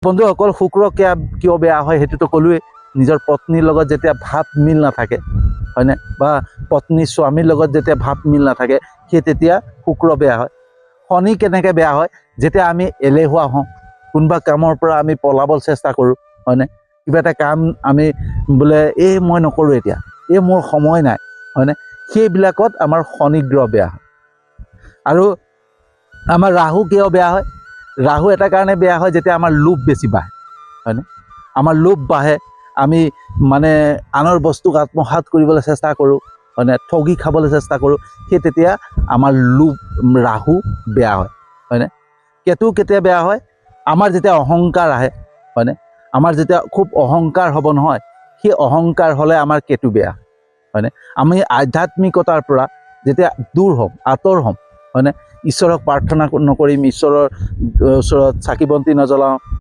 বন্ধুসকল শুক্ৰ কিয় বেয়া হয় সেইটোতো ক'লোৱেই। নিজৰ পত্নীৰ লগত যেতিয়া ভাৱ মিল নাথাকে, হয়নে, বা পত্নী স্বামীৰ লগত যেতিয়া ভাৱ মিল নাথাকে, সেই তেতিয়া শুক্ৰ বেয়া হয়। শনি কেনেকৈ বেয়া হয়? যেতিয়া আমি এলেহুৱা হওঁ, কোনোবা কামৰ পৰা আমি পলাব চেষ্টা কৰোঁ, হয়নে, কিবা এটা কাম আমি বোলে মই নকৰোঁ, এতিয়া মোৰ সময় নাই, হয়নে, সেইবিলাকত আমাৰ শনি গ্ৰহ বেয়া হয়। আৰু আমাৰ ৰাহু কিয় বেয়া হয়? ৰাহু এটা কাৰণে বেয়া হয়, যেতিয়া আমাৰ লোভ বেছি বাঢ়ে, হয়নে, আমাৰ লোভ বাঢ়ে, আমি মানে আনৰ বস্তুক আত্মসাৎ কৰিবলৈ চেষ্টা কৰোঁ, হয়নে, ঠগি খাবলৈ চেষ্টা কৰোঁ, সেই তেতিয়া আমাৰ ৰাহু বেয়া হয়, হয়নে। কেতু কেতিয়া বেয়া হয়? আমাৰ যেতিয়া অহংকাৰ আহে, হয়নে, আমাৰ যেতিয়া খুব অহংকাৰ হ'ব নহয়, সেই অহংকাৰ হ'লে আমাৰ কেতু বেয়া, হয়নে। আমি আধ্যাত্মিকতাৰ পৰা যেতিয়া দূৰ হ'ম, আঁতৰ হ'ম, হয়নে, ঈশ্বৰক প্ৰাৰ্থনা নকৰিম, ঈশ্বৰৰ ওচৰত চাকি বন্তি নজ্বলাওঁ,